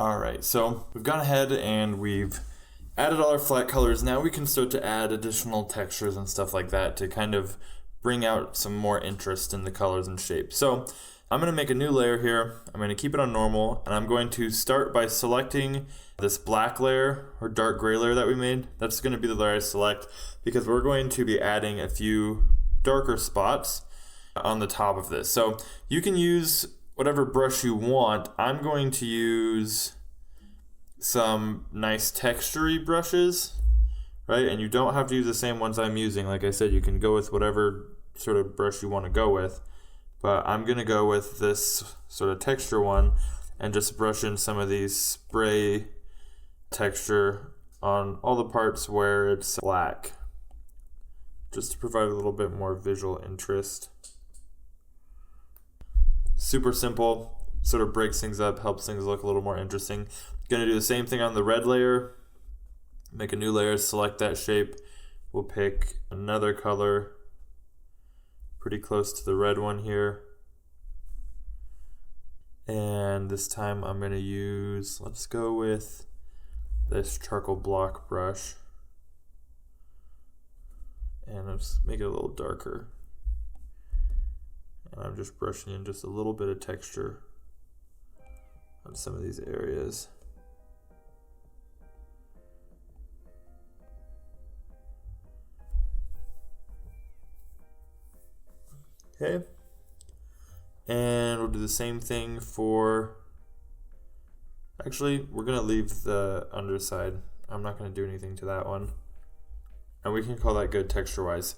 All right, so we've gone ahead and we've added all our flat colors. Now we can start to add additional textures and stuff like that to kind of bring out some more interest in the colors and shapes. So I'm going to make a new layer here. I'm going to keep it on normal, and I'm going to start by selecting this black layer or dark gray layer that we made. That's going to be the layer I select because we're going to be adding a few darker spots on the top of this. So you can use whatever brush you want. I'm going to use some nice textury brushes, right? And you don't have to use the same ones I'm using. Like I said, you can go with whatever sort of brush you want to go with. But I'm going to go with this sort of texture one and just brush in some of these spray texture on all the parts where it's black, just to provide a little bit more visual interest. Super simple, sort of breaks things up, helps things look a little more interesting. Going to do the same thing on the red layer. Make a new layer, select that shape. We'll pick another color pretty close to the red one here. And this time I'm going to use, let's go with this charcoal block brush. And let's make it a little darker. And I'm just brushing in just a little bit of texture on some of these areas. Okay, and we'll do the same thing for, actually, we're going to leave the underside. I'm not going to do anything to that one. And we can call that good texture-wise.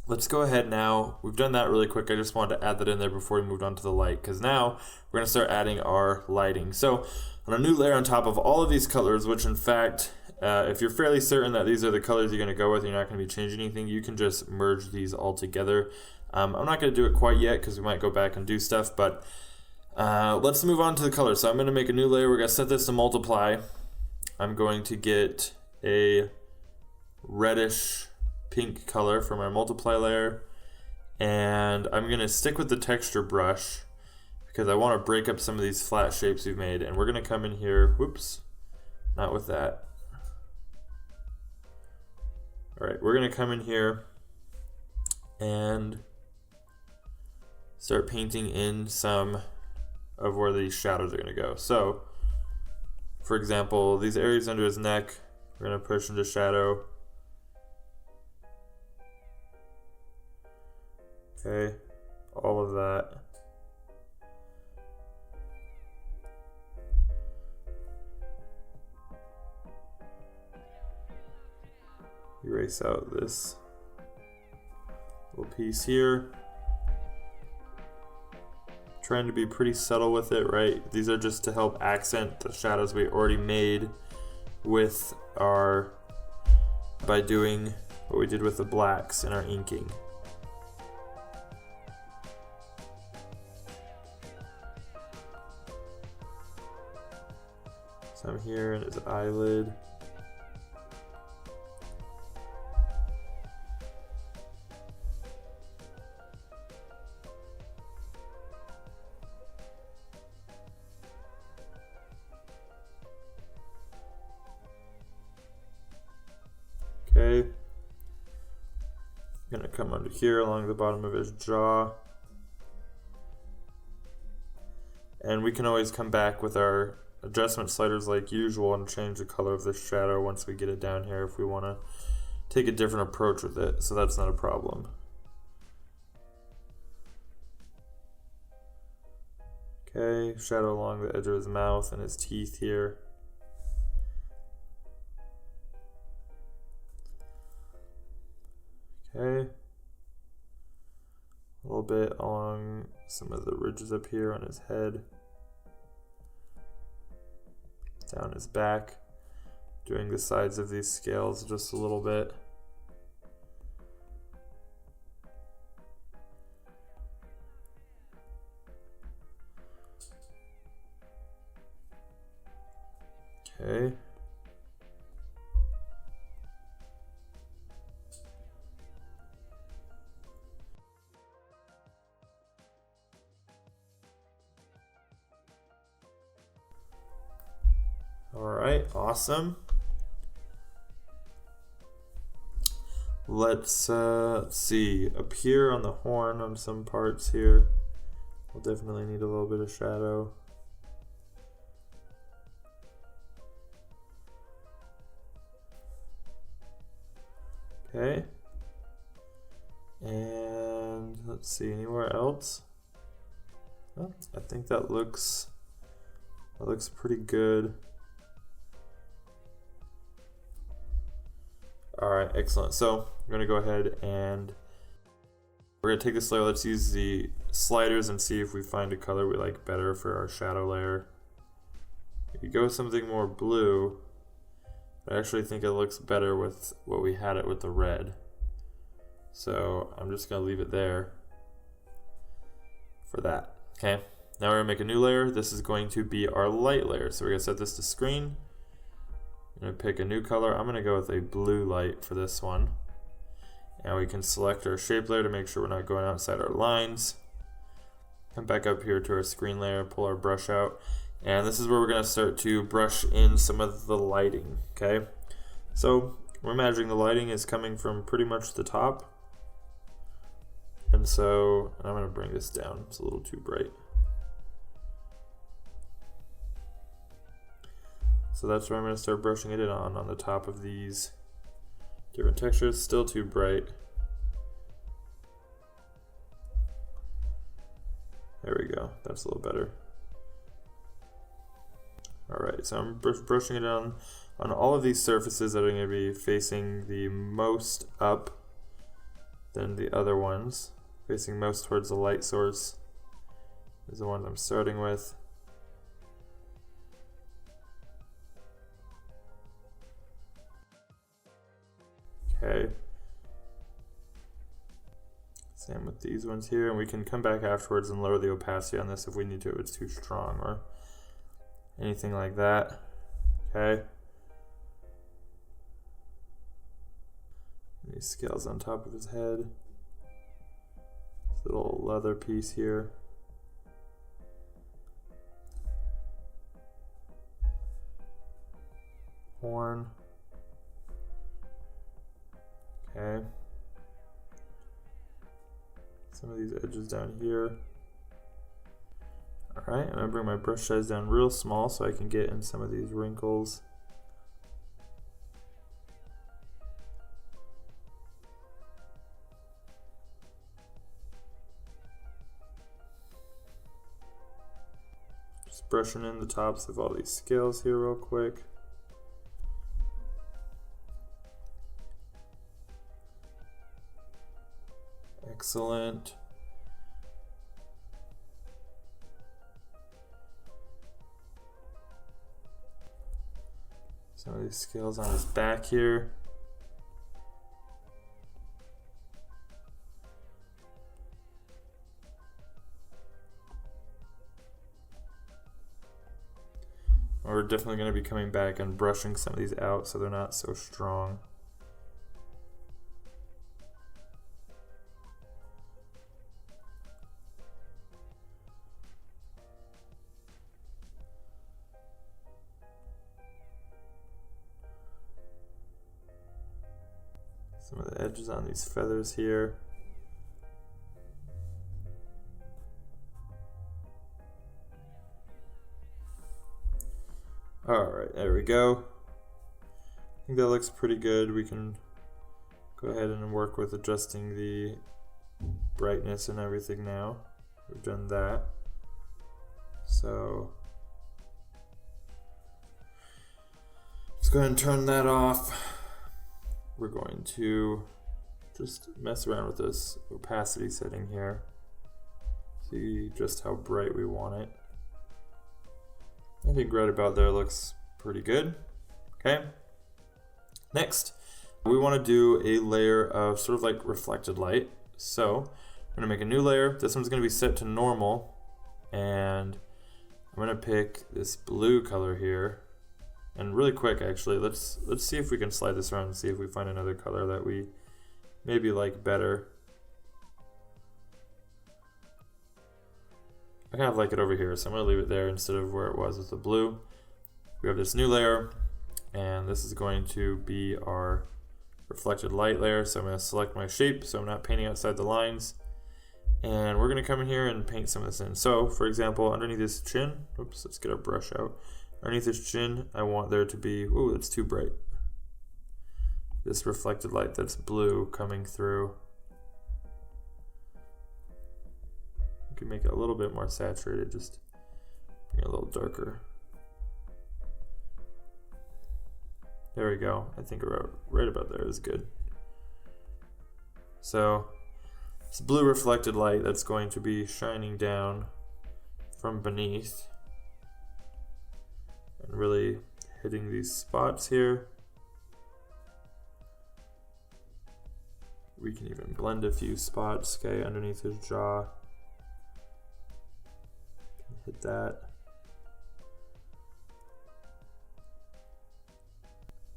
Let's go ahead now. We've done that really quick. I just wanted to add that in there before we moved on to the light, because now we're going to start adding our lighting. So on a new layer on top of all of these colors, which in fact, if you're fairly certain that these are the colors you're going to go with, you're not going to be changing anything, you can just merge these all together. I'm not going to do it quite yet because we might go back and do stuff, but let's move on to the colors. So I'm going to make a new layer. We're going to set this to multiply. I'm going to get a reddish pink color for my multiply layer, and I'm going to stick with the texture brush because I want to break up some of these flat shapes we've made, and we're going to come in here, whoops, not with that. All right, we're going to come in here and start painting in some of where these shadows are going to go. So, for example, these areas under his neck, we're going to push into shadow. Okay, all of that. Erase out this little piece here. Trying to be pretty subtle with it, right? These are just to help accent the shadows we already made with our, by doing what we did with the blacks in our inking. Some here in his eyelid. Okay, I'm gonna come under here along the bottom of his jaw. And we can always come back with our adjustment sliders like usual and change the color of this shadow once we get it down here if we want to take a different approach with it, so that's not a problem. Okay, shadow along the edge of his mouth and his teeth here. Okay, a little bit along some of the ridges up here on his head, down his back, doing the sides of these scales just a little bit. Okay. Alright, awesome. Let's see, up here on the horn on some parts here, we'll definitely need a little bit of shadow. Okay. And let's see, anywhere else? Oh, I think that looks pretty good. Alright, excellent. So I'm going to go ahead and we're going to take this layer. Let's use the sliders and see if we find a color we like better for our shadow layer. If you go with something more blue, I actually think it looks better with what we had it with the red. So I'm just going to leave it there for that. Okay, now we're going to make a new layer. This is going to be our light layer. So we're going to set this to screen. I'm going to pick a new color. I'm going to go with a blue light for this one. And we can select our shape layer to make sure we're not going outside our lines. Come back up here to our screen layer, pull our brush out. And this is where we're going to start to brush in some of the lighting. Okay, so we're imagining the lighting is coming from pretty much the top. And so I'm going to bring this down. It's a little too bright. So that's where I'm going to start brushing it in on the top of these different textures. Still too bright. There we go. That's a little better. Alright, so I'm brushing it on all of these surfaces that are going to be facing the most up than the other ones. Facing most towards the light source is the ones I'm starting with. Okay. Same with these ones here, and we can come back afterwards and lower the opacity on this if we need to, if it's too strong or anything like that. Okay. These scales on top of his head. This little leather piece here. Horn. Okay. Some of these edges down here. Alright, I'm going to bring my brush size down real small so I can get in some of these wrinkles. Just brushing in the tops of all these scales here real quick. Excellent. Some of these scales on his back here. We're definitely going to be coming back and brushing some of these out so they're not so strong. Some of the edges on these feathers here. Alright, there we go. I think that looks pretty good. We can go ahead and work with adjusting the brightness and everything now. We've done that. So let's go ahead and turn that off. We're going to just mess around with this opacity setting here. See just how bright we want it. I think right about there looks pretty good. Okay. Next, we want to do a layer of sort of like reflected light. So I'm going to make a new layer. This one's going to be set to normal. And I'm going to pick this blue color here. And really quick, actually, let's see if we can slide this around and see if we find another color that we maybe like better. I kind of like it over here, so I'm going to leave it there instead of where it was with the blue. we have this new layer, and this is going to be our reflected light layer. So I'm going to select my shape so I'm not painting outside the lines. And we're going to come in here and paint some of this in. So, for example, underneath this chin, oops, let's get our brush out. Underneath this chin, I want there to be, ooh, that's too bright. This reflected light that's blue coming through. You can make it a little bit more saturated, just bring it a little darker. There we go. I think right about there is good. So, it's blue reflected light that's going to be shining down from beneath and really hitting these spots here. We can even blend a few spots, okay, underneath his jaw. Hit that.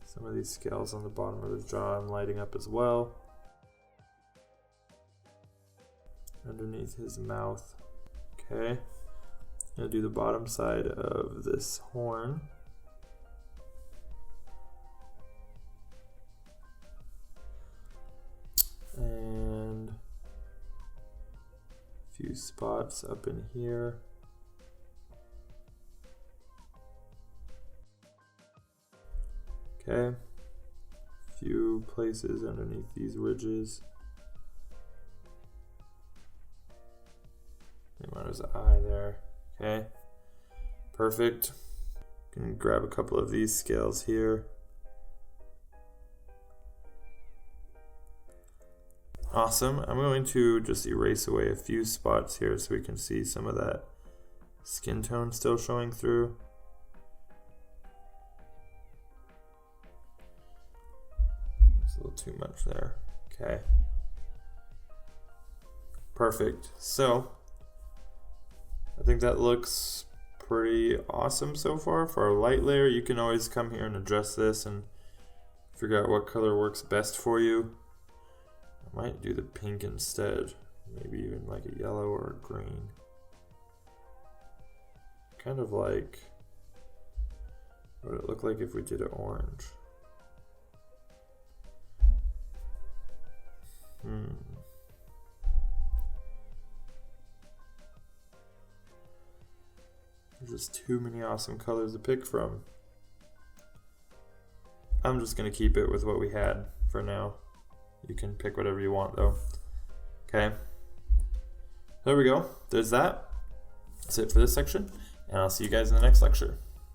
Some of these scales on the bottom of his jaw I'm lighting up as well. Underneath his mouth. Okay. I'm going to do the bottom side of this horn. And a few spots up in here. Okay. A few places underneath these ridges. There's an eye there. Okay, perfect. Can grab a couple of these scales here. Awesome. I'm going to just erase away a few spots here so we can see some of that skin tone still showing through. It's a little too much there. Okay. Perfect. So I think that looks pretty awesome so far. For our light layer, you can always come here and adjust this and figure out what color works best for you. I might do the pink instead, maybe even like a yellow or a green. Kind of like, what would it look like if we did an orange? There's just too many awesome colors to pick from. I'm just going to keep it with what we had for now. You can pick whatever you want though. Okay. There we go. There's that. That's it for this section. And I'll see you guys in the next lecture.